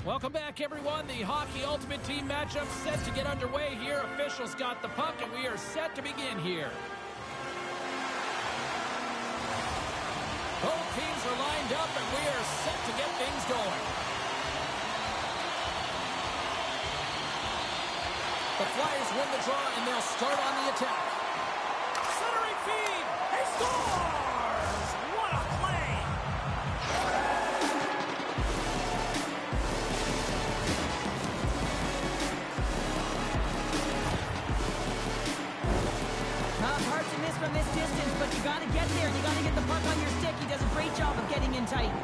Welcome back, everyone. The Hockey Ultimate Team matchup set to get underway here. Officials got the puck, and we are set to begin here. Both teams are lined up, and we are set to get things going. The Flyers win the draw, and they'll start on the attack. Centering feed. He scores! What a play! Hard to miss from this distance, but you got to get there. You got to get the puck on your stick. He does a great job of getting in tight.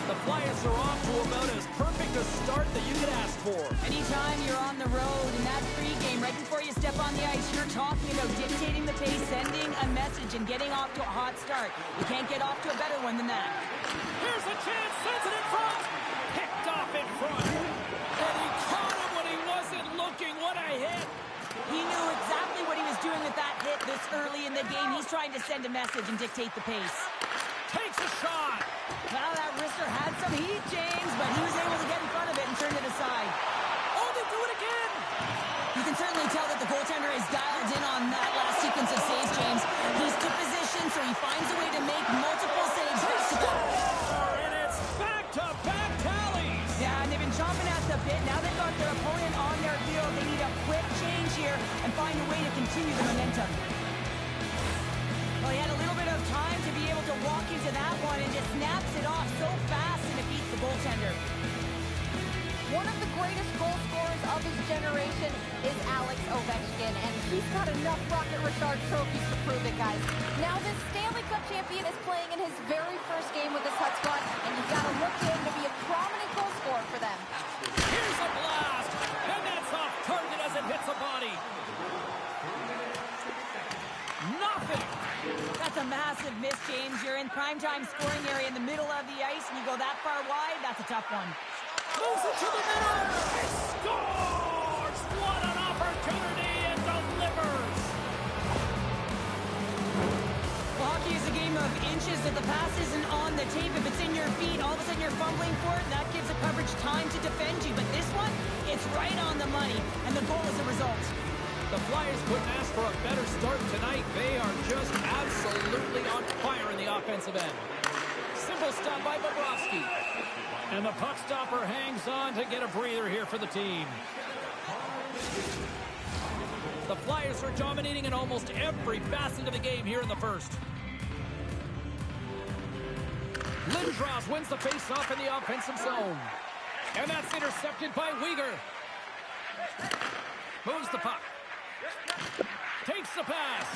The Flyers are off to about as perfect a start that you could ask for. Anytime you're on the road in that pregame, right before you step on the ice, you're talking about dictating the pace, sending a message, and getting off to a hot start. You can't get off to a better one than that. Here's a chance, sends it in front. Picked off in front. And he caught him when he wasn't looking. What a hit. He knew exactly what he was doing with that hit this early in the game. He's trying to send a message and dictate the pace. Takes a shot. Well, that wrister had some heat, James, but he was able to get in front of it and turn it aside. Oh, they do it again. You can certainly tell that the goaltender is dialed in on that last sequence of saves, James. He's to position, so he finds a way to make multiple saves. And it's back-to-back tallies. Yeah, and they've been chomping at the bit. Now they've got their opponent on their heel. They need a quick change here and find a way to continue the momentum. Well, he had a little bit of time to be able to walk into that one and just snaps it off so fast and defeats the goaltender. One of the greatest goal scorers of his generation is Alex Ovechkin, and he's got enough Rocket Richard trophies to prove it, guys. Now this Stanley Cup champion is playing in his very first game with this Hut squad, and you've got to look to him to be a prominent goal scorer for them. Here's a blast, and that's off target as it hits a body. Nothing. That's a massive miss, James. You're in primetime scoring area in the middle of the ice, and you go that far wide, that's a tough one. Moves it to the middle. He scores! What an opportunity, and delivers. Well, hockey is a game of inches. If the pass isn't on the tape, if it's in your feet, all of a sudden you're fumbling for it, and that gives the coverage time to defend you. But this one, it's right on the money, and the goal is a result. The Flyers couldn't ask for a better start tonight. They are just absolutely on fire in the offensive end. Simple stop by Bobrovsky. And the puck stopper hangs on to get a breather here for the team. The Flyers are dominating in almost every facet of the game here in the first. Lindros wins the faceoff in the offensive zone. And that's intercepted by Weegar. Moves the puck. Takes the pass.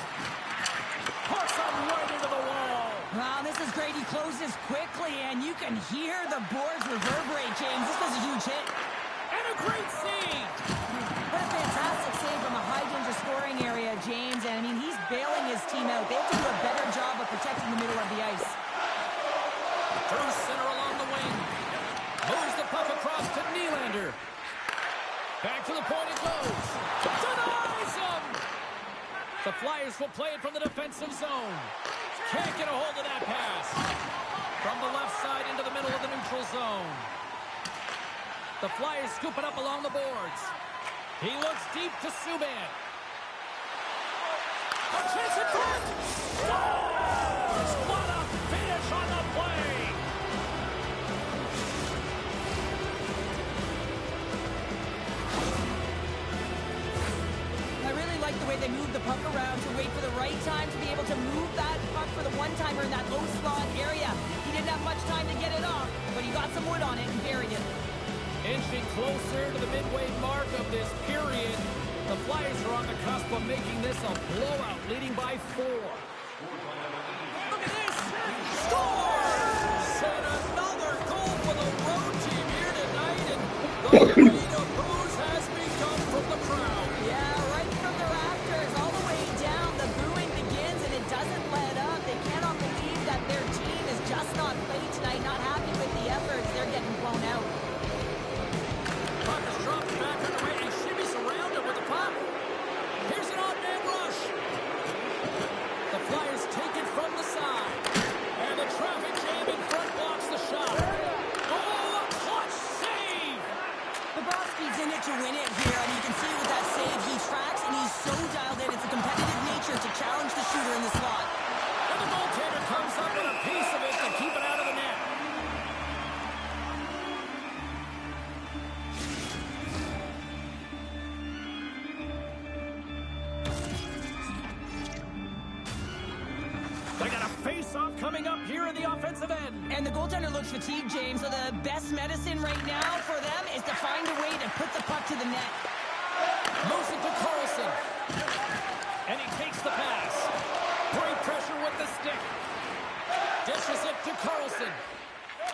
Puts him right into the wall. Wow, this is great. He closes quickly, and you can hear the boards reverberate, James. This was a huge hit. And a great save. What a fantastic save from a high-danger scoring area, James. And, I mean, he's bailing his team out. They have to do a better job of protecting the middle of the ice. Through center along the wing. Moves the puck across to Nylander. Back to the point it goes. Denies him. The Flyers will play it from the defensive zone. Can't get a hold of that pass. From the left side into the middle of the neutral zone. The Flyers scoop it up along the boards. He looks deep to Subban. A chance in front. Scores! What a finish on the play. I really like the way they move the puck around to wait for the right time to be able to move that puck for the one-timer in that low slot area. He didn't have much time to get it off, but he got some wood on it and buried it. Inching closer to the midway mark of this period, the Flyers are on the cusp of making this a blowout, leading by 4. Look at this! Scores! And another goal for the road team here tonight, and the rate of booze has begun from the crowd. Yeah, right from the rafters, all the way down, the booing begins, and it doesn't let up. They cannot believe that their team is just not played tonight, not happy with the efforts. They're getting blown out. Puck is dropped back underway, and Shimmy surrounded with the puck. Here's an odd man rush. The Flyers take it so dialed in. It's a competitive nature to challenge the shooter in the slot. And the goaltender comes up with a piece of it to keep it out of the net. They got a face-off coming up here in the offensive end. And the goaltender looks fatigued, James, so the best medicine right now for them is to find a way to put the puck to the net. Moves it to Carlson. And he takes the pass. Great pressure with the stick. Dishes it to Carlson.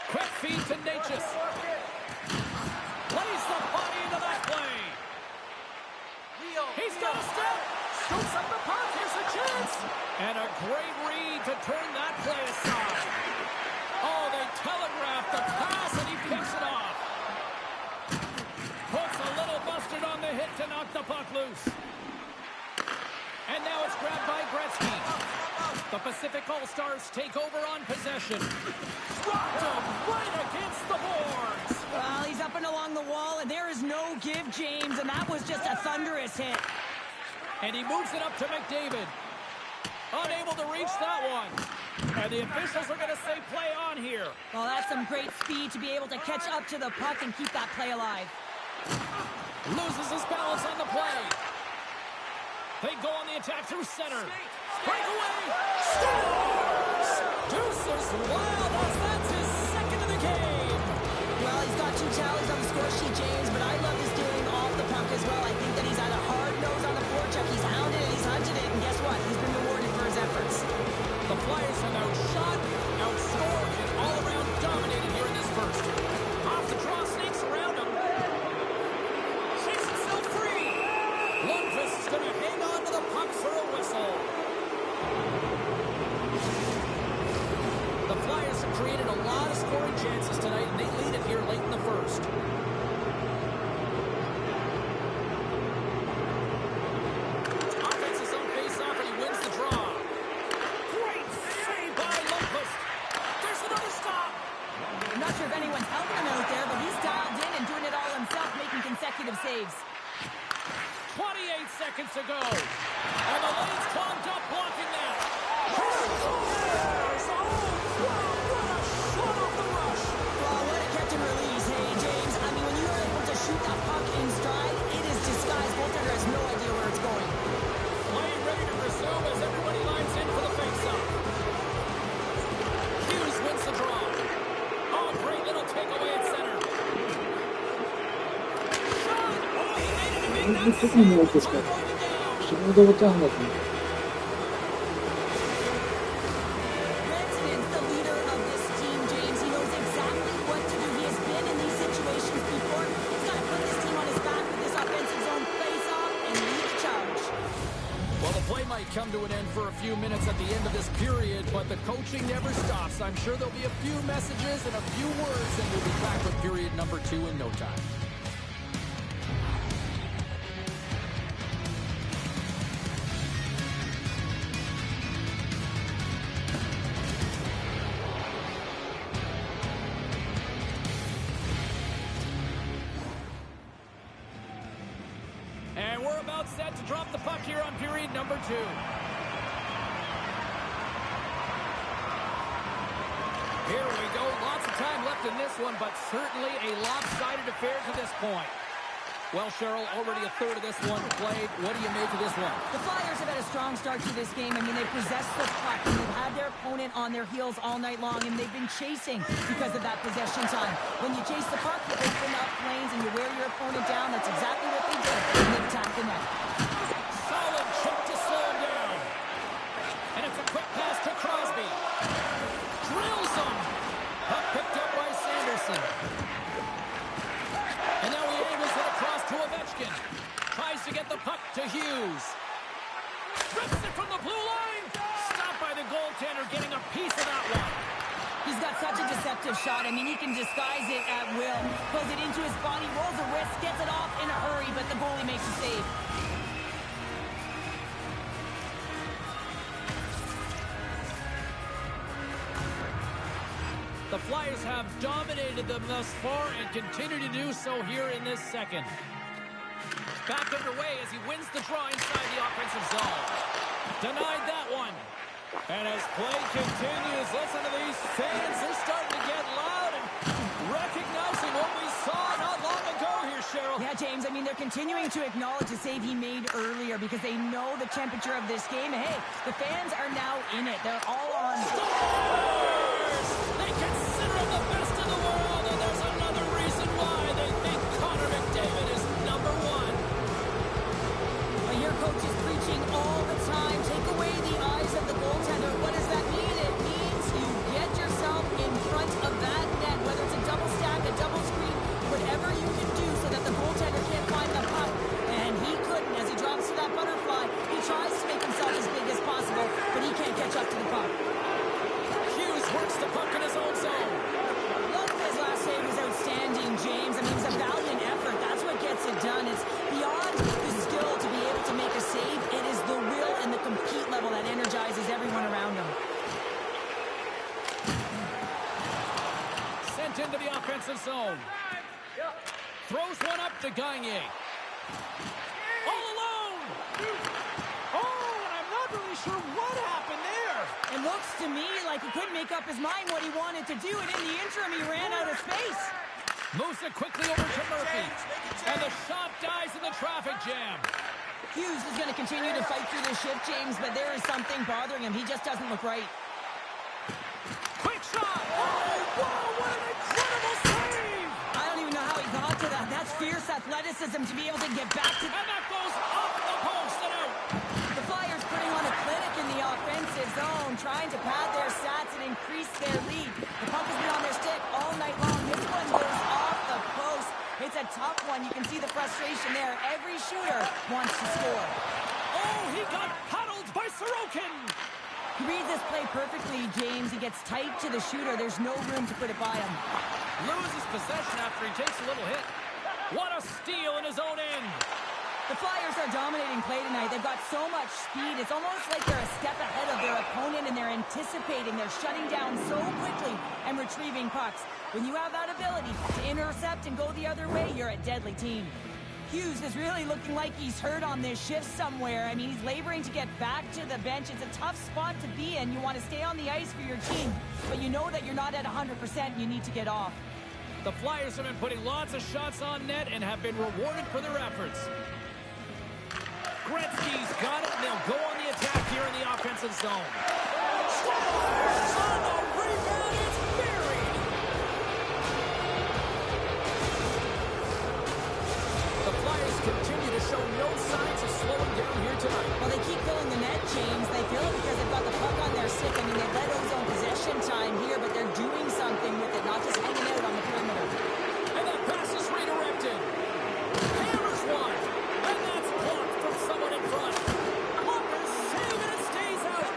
Quick feed to Natchez. Plays the body into that play. He's got a step. Scoops up the puck. Here's a chance. And a great read to turn that play aside. Oh, they telegraphed the pass, and he picks it off. Puts a little mustard on the hit to knock the puck loose. And now it's grabbed by Gretzky. The Pacific All-Stars take over on possession. Dropped him right against the boards. Well, he's up and along the wall, and there is no give, James, and that was just a thunderous hit. And he moves it up to McDavid. Unable to reach that one. And the officials are going to say play on here. Well, that's some great speed to be able to catch up to the puck and keep that play alive. Loses his balance on the play. They go on the attack through center. Breakaway. Scores! Deuces. Wow, that's his second of the game. Well, he's got 2 tallies on the score sheet, James, but I love his steering off the puck as well. I think that he's had a hard nose on the forecheck. He's hounded it, he's hunted it, and guess what? He's been rewarded for his efforts. The Flyers have outshot, outscored, and all around dominated here in this first. Off the draw, sneaks around him. Shakes himself free. Lundqvist's going to hang on to the puck for a whistle. The Flyers have created a lot of scoring chances tonight, and they lead it here late in the first. Offense is on face-off, and he wins the draw. Great save by Lundqvist. There's another stop. I'm not sure if anyone's helping him out there, but he's dialed in and doing it all himself, making consecutive saves. 28 seconds to go. And the lane's clogged up, blocking that. Well, what a catch and release, hey, James. I mean, when you are able to shoot that puck in stride, it is disguised. Goaltender has no idea where it's going. Play ready to resume as everybody lines in for the face-off. Hughes wins the draw. Oh, great little takeaway at center. Shot! Oh, he made it to make that save. Puck going down. Redskins, the leader of this team, James. He knows exactly what to do. He has been in these situations before. He's got to put this team on his back with this offensive zone face-off and lead the charge. Well, the play might come to an end for a few minutes at the end of this period, but the coaching never stops. I'm sure there'll be a few messages and a few words, and we'll be back with period number 2 in no time. And we're about set to drop the puck here on period number 2. Here we go. Lots of time left in this one, but certainly a lopsided affair to this point. Well, Cheryl, already a third of this one played. What do you make of this one? The Flyers have had a strong start to this game. I mean, they possessed the puck, and they've had their opponent on their heels all night long, and they've been chasing because of that possession time. When you chase the puck, you open up lanes, and you wear your opponent down. That's exactly what they did, and they attacked the net. Solid check to slow him down. And it's a quick pass to Crosby. Drills him. Puck picked up by Sanderson. And now he angles it across to Ovechkin. Tries to get the puck to Hughes. Rips it from the blue line. Stopped by the goaltender, getting a piece of that one. He's got such a deceptive shot. I mean, he can disguise it at will. Pulls it into his body, rolls the wrist, gets it off in a hurry, but the goalie makes the save. The Flyers have dominated them thus far and continue to do so here in this second. back underway as he wins the draw inside the offensive zone. Denied that one. And as play continues, listen to these fans. They're starting to get loud and recognizing what we saw not long ago here, Cheryl. Yeah, James, I mean, they're continuing to acknowledge the save he made earlier because they know the temperature of this game. And hey, the fans are now in it. They're all on. Stars! They consider him the best in the world, and there's another reason why they think Connor McDavid is number one. Well, your coach is preaching all the time. Take away the eyes of the goaltender. What does that mean? It means you get yourself in front of that net, whether it's a double stack, a double screen, whatever you can do so that the goaltender can't find the puck. And he couldn't as he drops to that butterfly. He tries to make himself as big as possible, but he can't catch up to the puck. Hughes works the puck in his own zone. His last save was outstanding, James. I mean, it's a valiant effort. That's what gets it done. It's beyond the skill to be able to make a save. It is the will and the compete level that energizes everyone around him. Sent into the offensive zone. Throws one up to Gagne. All alone! Oh, and I'm not really sure what happened there. It looks to me like he couldn't make up his mind what he wanted to do, and in the interim, he ran out of space. Moves it quickly over to Murphy. And the shot dies in the traffic jam. Hughes is going to continue to fight through this shift, James, but there is something bothering him. He just doesn't look right. Quick shot! Oh, whoa, what an incredible save! I don't even know how he got to that. That's fierce athleticism to be able to get back to... And that goes off the post and out. The Flyers putting on a clinic in the offensive zone, trying to pad their stats and increase their lead. The puck has been on their stick all night long. This one goes off the post. It's a tough one. You can see the frustration there. Every shooter wants to score. Oh, he got paddled by Sorokin. He reads this play perfectly, James. He gets tight to the shooter. There's no room to put it by him. Loses possession after he takes a little hit. What a steal in his own end. The Flyers are dominating play tonight. They've got so much speed. It's almost like they're a step ahead of their opponent, and they're anticipating. They're shutting down so quickly and retrieving pucks. When you have that ability to intercept and go the other way, you're a deadly team. Hughes is really looking like he's hurt on this shift somewhere. I mean, he's laboring to get back to the bench. It's a tough spot to be in. You want to stay on the ice for your team, but you know that you're not at 100%. You need to get off. The Flyers have been putting lots of shots on net and have been rewarded for their efforts. Gretzky's got it, and they'll go on the attack here in the offensive zone. Scores on the rebound, it's buried! The Flyers continue to show no signs of slowing down here tonight. Well, they keep filling the net, James. They fill it because they've got the puck on their stick. I mean, they've led ozone possession time here, but they're doing something with it, not just hanging out on the perimeter. And that pass is redirected. Hammers one. And that's blocked from someone in front. Walker save and it stays out.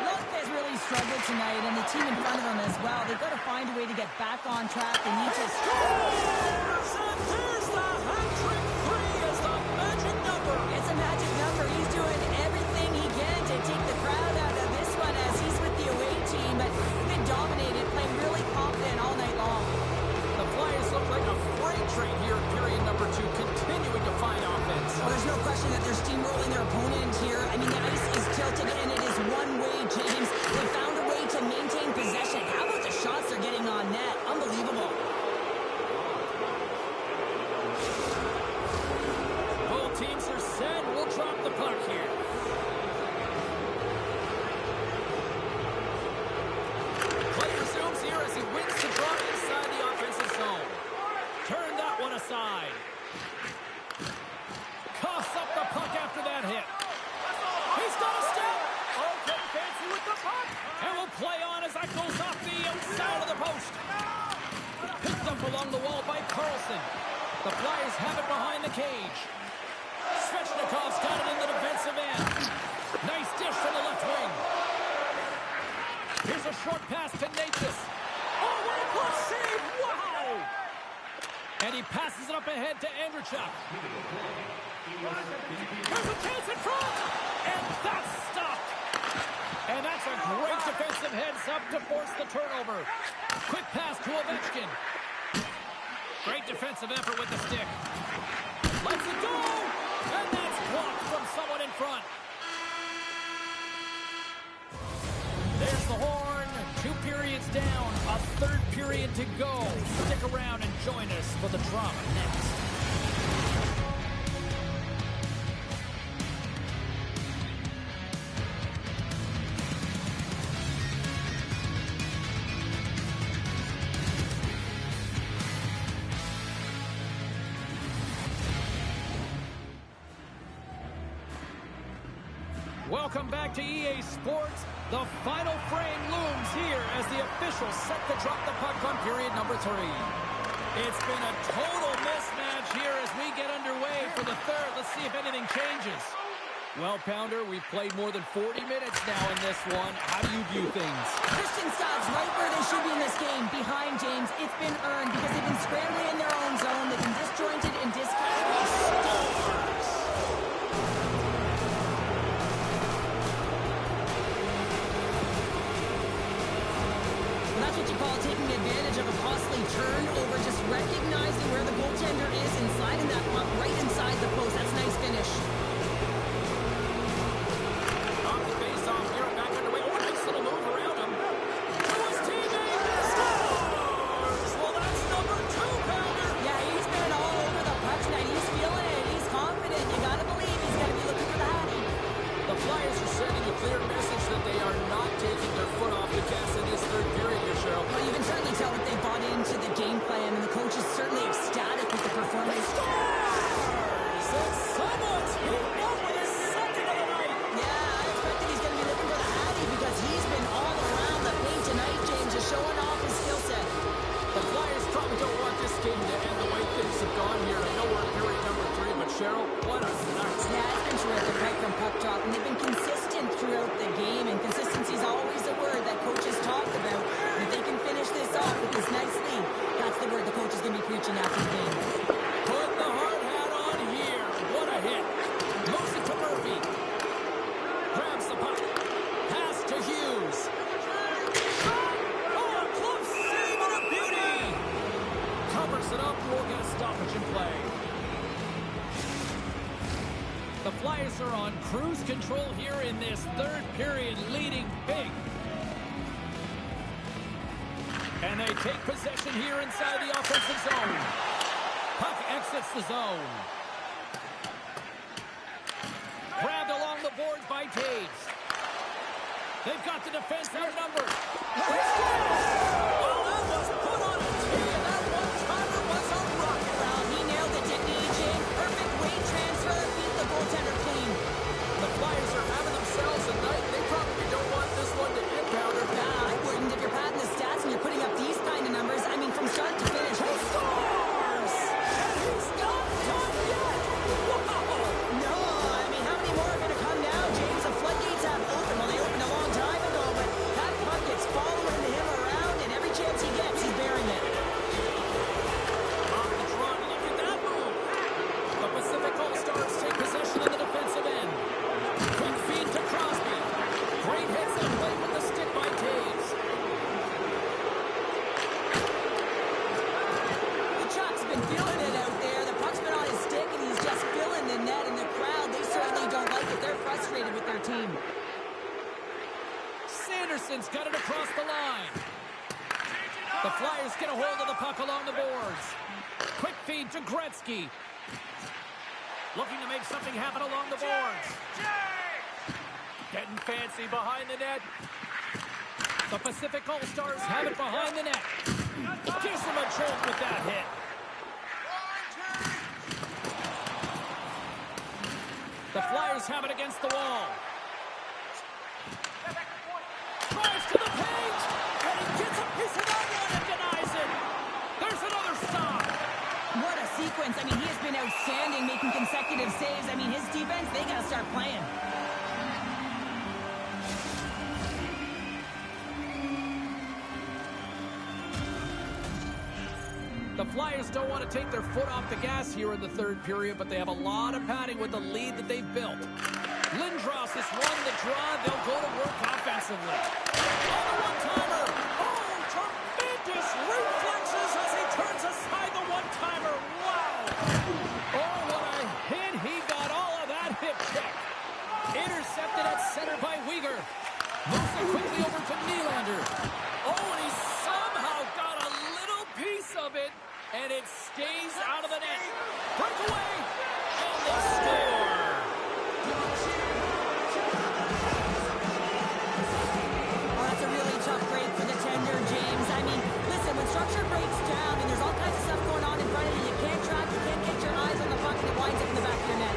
Lopez really struggled tonight, and the team in front of them as well. They've got to find a way to get back on track. They need to... Scores! And there's the hat-trick. 3 is the magic number. It's a magic number. He's doing everything he can to take the crowd out of this one as he's with the away team, but he's been dominated, playing really confident all night long. The Flyers look like a freight train here in period number 2, continuing to find offense. Well, there's no question that they're steamrolling their opponent here. I mean, the ice is tilted, and it is one way, James. They found a way to maintain possession. How about the shots they're getting on net? Unbelievable. Both teams are set. We'll drop the puck here. Play resumes here as he wins the draw inside the offensive zone. Turn that one aside. Coughs up the puck after that hit. He's got a step. Okay, fancy with the puck. And we'll play on as that goes off the outside of the post. Picked up along the wall by Carlson. The Flyers have it behind the cage. Svechnikov's got it in the defensive end. Nice dish from the left wing. Here's a short pass to Natchez. Oh, what a close save! Wow! And he passes it up ahead to Andreychuk. There's a chance in front! And that's stopped! And that's a great defensive heads-up to force the turnover. Quick pass to Ovechkin. Great defensive effort with the stick. Lets it go. And that's blocked from someone in front. There's the horn. 2 periods down. A 3rd period to go. Stick around and join us for the drama next. Welcome back to EA Sports. The final frame looms here as the officials set to drop the puck on period number 3. It's been a total mismatch here as we get underway for the 3rd. Let's see if anything changes. Well, Pounder, we've played more than 40 minutes now in this one. How do you view things? Christian Staub's right where they should be in this game, behind James. It's been earned because they've been scrambling in their own zone. They've been disjointed and disconnected. That's what you call taking advantage of a costly turnover, just recognizing where the goaltender is and sliding that puck right inside the post. That's a nice finish. Off the face-off here, back underway. Oh, nice little move around him. To his teammate, scores! Well, that's number 2, Pounder. Yeah, he's been all over the puck tonight. He's feeling it. He's confident. You gotta believe he's gonna be looking for the hattie. The Flyers are sending a clear message that they are not taking their foot off the gas in this 3rd period here, Cheryl. Well, you can certainly tell that they bought into the game plan, and the coach is certainly ecstatic with the performance. Scores! And someone's hit up with his 2nd of the night. Yeah, I expected he's going to be looking for the hattie because he's been all around the paint tonight, James, just showing off his skill set. The Flyers probably don't want this game to end the way things have gone here. I know we're in period number 3, but Cheryl, what a night. Yeah, it's been terrific right from puck drop, and they've been consistent throughout the game, and consistency is always a word that coaches talk about. And if they can finish this off with this nice lead, that's the word the coach is going to be preaching after the game. Put the hard hat on here. What a hit. Moves it to Murphy. Grabs the puck. Pass to Hughes. Oh, a close save and a beauty. Covers it up. We'll get a stoppage in play. The Flyers are on cruise control here in this 3rd period, leading big. And they take possession here inside the offensive zone. Puck exits the zone. Grabbed along the boards by Taves. They've got the defense outnumbered. Well, that was put on a tee, and that one-timer was a rocket. Well, he nailed it, didn't he, Jake? Perfect weight transfer, beat the goaltender clean. The Flyers are having themselves a night. They probably don't want this one to end, Pounder. Nah, I wouldn't. If you're padding the stats and you're putting up these kind of numbers, I mean, from start to finish. He scores! And he's not done yet! Wow! No, I mean, how many more are going to come now, James? The floodgates have opened. Well, they opened a long time ago, but that puck gets following him around, and every chance he gets, he's bearing it. Off the draw, look at that move! The Pacific All-Stars take possession of the defensive end. Quick feed to Crosby. Great hits and play with the stick by Taves. The Chuck's been feeling it out there. The puck's been on his stick, and he's just filling the net. And the crowd, they certainly don't like it. They're frustrated with their team. Sanderson's got it across the line. The Flyers get a hold of the puck along the boards. Quick feed to Gretzky. Looking to make something happen along the boards. Getting fancy behind the net. The Pacific All-Stars have it behind the net. Gives them a jolt with that hit. The Flyers have it against the wall. Drives to the paint, and he gets a piece of that one and denies it. There's another stop. What a sequence. I mean, he has been outstanding, making consecutive saves. I mean, his defense, they got to start playing. The Flyers don't want to take their foot off the gas here in the 3rd period, but they have a lot of padding with the lead that they've built. Lindros has won the draw. They'll go to work offensively. On the one-timer. Oh, tremendous reflexes as he turns aside the one-timer. Wow. Oh, what a center by Weegar. Moves it quickly over to Nylander. Oh, and he somehow got a little piece of it, and it stays out of the net. Breakaway, and they score. Oh, that's a really tough break for the tender, James. I mean, listen, when structure breaks down and there's all kinds of stuff going on in front of you, you can't track, you can't get your eyes on the puck, and it winds up in the back of your net.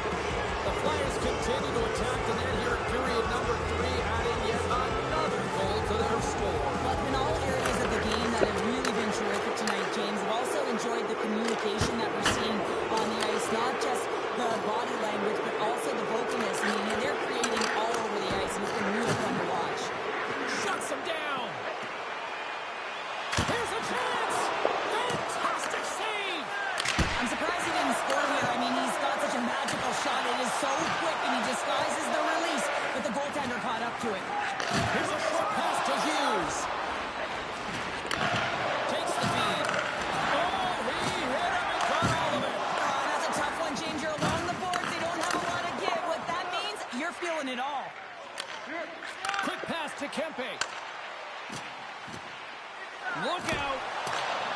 The Flyers continue to attack the net here in period number 3, adding yet another goal to their score. But in all areas of the game that have really been terrific tonight, James, I've also enjoyed the communication that we're seeing on the ice, not just the body language, but also the vocalness. I mean, they're creating all over the ice, and it's been really fun to watch. Shuts him down. Here's a chance. Fantastic save. I'm surprised he didn't score here. I mean, he's got such a magical shot. It is so quick, and he disguises the release, but the goaltender caught up to it. Here's a short pass to Hughes. Takes the feed. Oh, he hit him and got all of it. Oh, that's a tough one, James. You're along the boards. They don't have a lot of give. What that means, you're feeling it all. Quick pass to Kempe. Look out.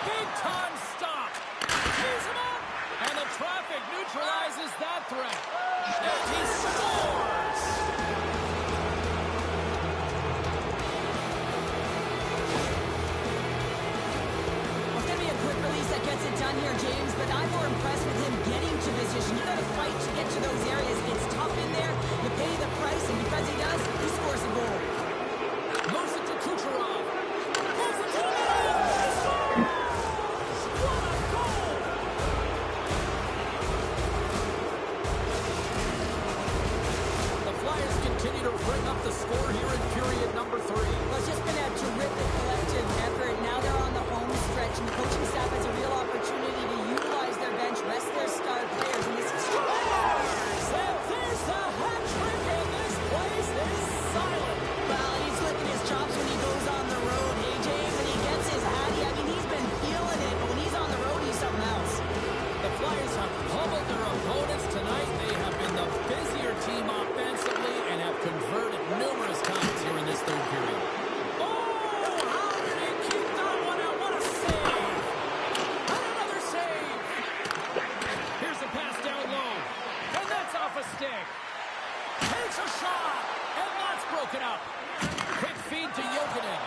Big time stop. He's him up. And the traffic neutralizes that threat. And he scores. Well, it's going to be a quick release that gets it done here, James, but I'm more impressed with him getting to position. You got to fight to get to those areas. It's tough in there. You pay the price, and because he does, he scores a goal. Moves it to Kucherov. Moves it to the middle. He scores! What a goal! The Flyers continue to bring up the score here in period number 3. Well, it's just been a terrific collective effort. Now they're on the home stretch, and the coaching staff has a real opportunity to utilize their bench, rest their star players, and this is There's the hat trick, and this place is silent. well, he's flicking his chops when he goes on the road. Hey, James, when he gets his hattie, I mean, he's been feeling it, but when he's on the road, he's something else. The Flyers have pummeled their opponents tonight. They have been the busier team offensively and have converted numerous times here in this third period. Oh, how did he keep that one out? What a save! And another save! Here's a pass down low, and that's off a stick. Takes a shot, and that's broken up. Quick feed to Jokinen,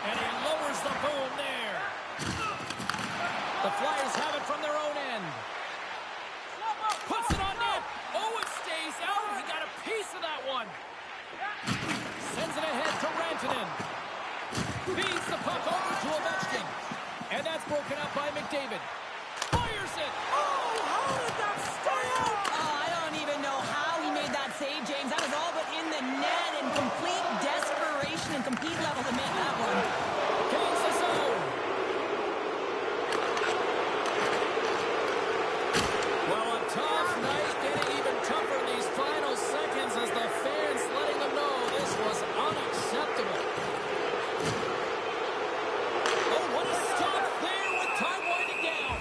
and he lowers the boom there. The Flyers have it from their own end. Puts it on net. Oh, it stays out. He got a piece of that one. Sends it ahead to Rantanen. Feeds the puck over to Ovechkin. And that's broken up by McDavid. Fires it. Oh, how did that stay out? Oh, I don't even know how he made that save, James. That was all but in the net in complete desperation and complete level to make that one. Takes the zone. Well, a tough night, getting even tougher in these final seconds as the fans letting them know this was unacceptable. Oh, what a stop there with time winding down.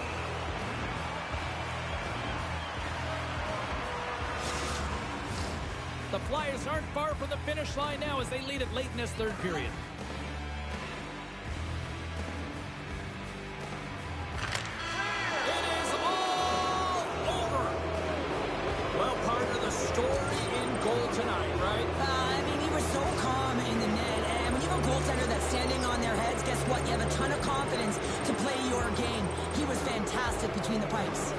The Flyers aren't far from the finish line now as they lead it late in this third period. It is all over. Well, part of the story in goal tonight, right? I mean, he was so calm in the net, and when you have a goaltender that's standing on their heads, guess what? You have a ton of confidence to play your game. He was fantastic between the pipes.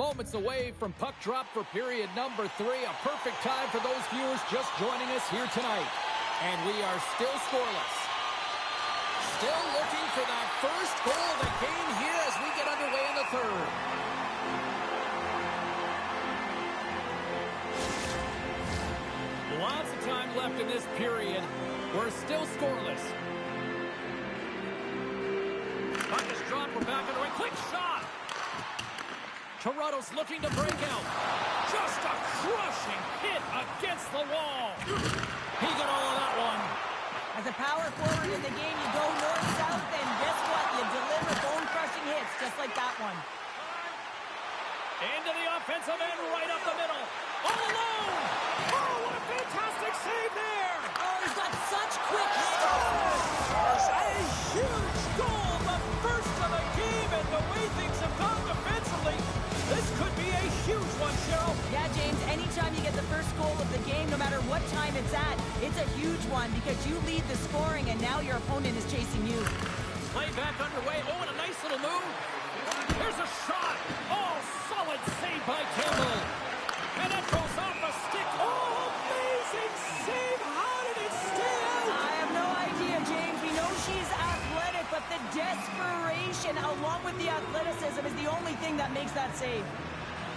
Moments away from puck drop for period number 3. A perfect time for those viewers just joining us here tonight. And we are still scoreless. Still looking for that first goal of the game here as we get underway in the third. Lots of time left in this period. We're still scoreless. Puck is dropped. We're back underway. Quick shot. Toronto's looking to break out. Just a crushing hit against the wall. He got all of that one. As a power forward in the game, you go north-south, and guess what? You deliver bone-crushing hits just like that one. Into the offensive end, right up the middle. All alone. Oh, what a fantastic save there! Oh, he's got such quick Scores a huge goal, the first of the game, and the way things have gone defensively, this could be a huge one, Cheryl. Yeah, James, anytime you get the first goal of the game, no matter what time it's at, it's a huge one because you lead the scoring and now your opponent is chasing you. Play back underway. Oh, and a nice little move. Here's a shot. Oh, solid save by Campbell. And that goes off a stick. Oh, amazing save. How did it stay out? I have no idea, James. We know she's athletic, but the desperation along with the athleticism is the only thing that makes that save.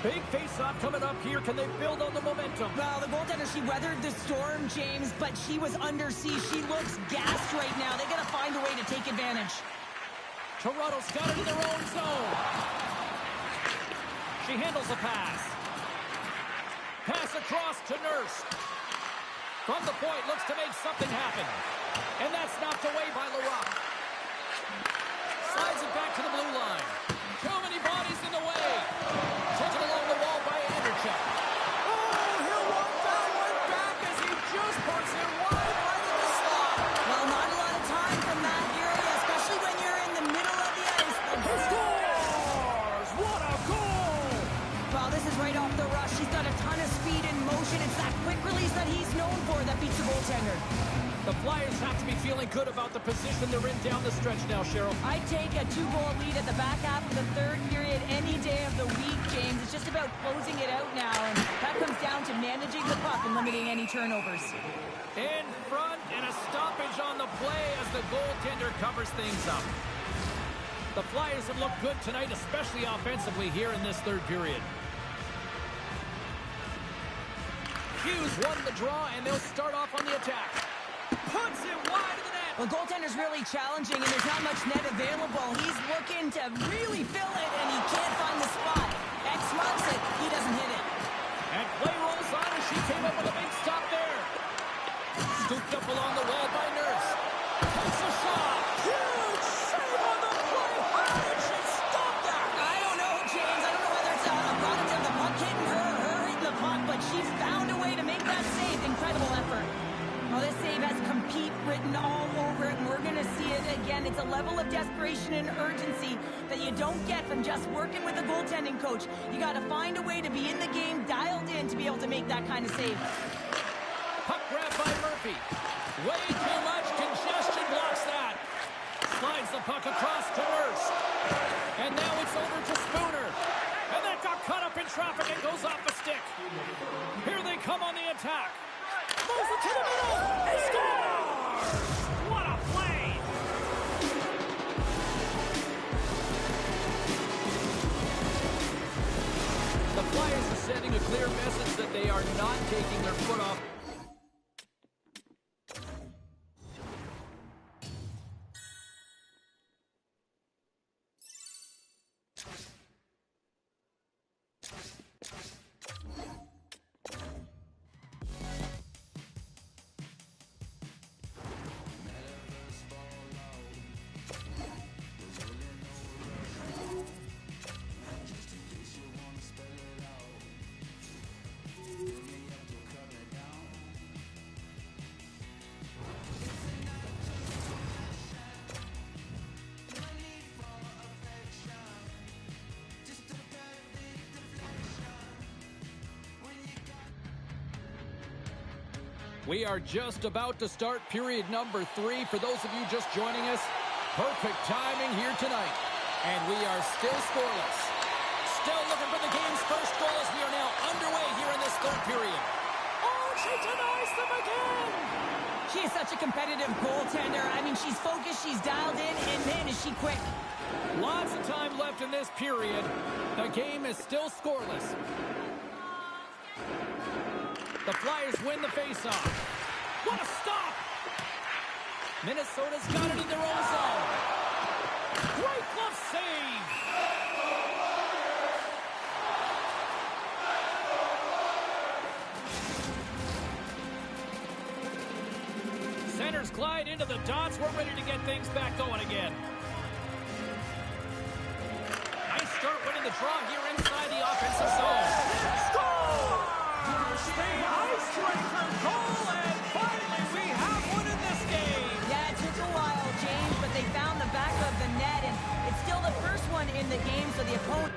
Big face-off coming up here. Can they build on the momentum? Well, the goaltender, she weathered the storm, James, but she was under siege. She looks gassed right now. They got to find a way to take advantage. Toronto's got it in their own zone. She handles a pass. Pass across to Nurse. From the point, looks to make something happen. And that's knocked away by LaRock. Slides it back to the blue line. Too many bodies in the way. Taken along the wall by Anderchuk. Oh, he'll walk back, went back as he just puts it wide right in the slot. Well, not a lot of time from that area, especially when you're in the middle of the ice. He scores! What a goal! Well, this is right off the rush. She's got a ton of speed and motion. It's that quick release that he's known for that beats the goaltender. The Flyers have to be feeling good about the position they're in down the stretch now, Cheryl. I'd take a 2-goal lead at the back half of the third period any day of the week, James. It's just about closing it out now, and that comes down to managing the puck and limiting any turnovers. In front, and a stoppage on the play as the goaltender covers things up. The Flyers have looked good tonight, especially offensively here in this third period. Hughes won the draw, and they'll start off on the attack. Puts it wide of the net. Well, goaltender's really challenging, and there's not much net available. He's looking to really fill it, and he can't find the spot. X marks it. He doesn't hit it. And play rolls on as she came up with a big stop there. Scooped up along the wall by Nurse. Takes a shot. Huge save on the play. How did she stop that? I don't know, James. I don't know whether it's a product of the puck hitting her or her hitting the puck, but she's found a way to make that save. Incredible effort. Well, this save has compete written all over it, and we're going to see it again. It's a level of desperation and urgency that you don't get from just working with a goaltending coach. You got to find a way to be in the game, dialed in to be able to make that kind of save. Puck grab by Murphy. Way too much congestion blocks that. Slides the puck across to Nurse. And now it's over to Spooner. And that got caught up in traffic and goes off the stick. Here they come on the attack. Moves it to the middle. He scores! What a play! The Flyers are sending a clear message that they are not taking their foot off. We are just about to start period number 3. For those of you just joining us, perfect timing here tonight. And we are still scoreless. still looking for the game's first goal as we are now underway here in this third period. Oh, she denies them again! She is such a competitive goaltender. I mean, she's focused, she's dialed in, and man, is she quick. Lots of time left in this period. The game is still scoreless. The Flyers win the faceoff. What a stop! Minnesota's got it in their own zone. Great glove save! Centers glide into the dots. We're ready to get things back going again. Nice start winning the draw here inside the offensive zone. Score! The icebreaker goal, and finally we have one in this game. Yeah, it took a while, James, but they found the back of the net, and it's still the first one in the game, so the opponent...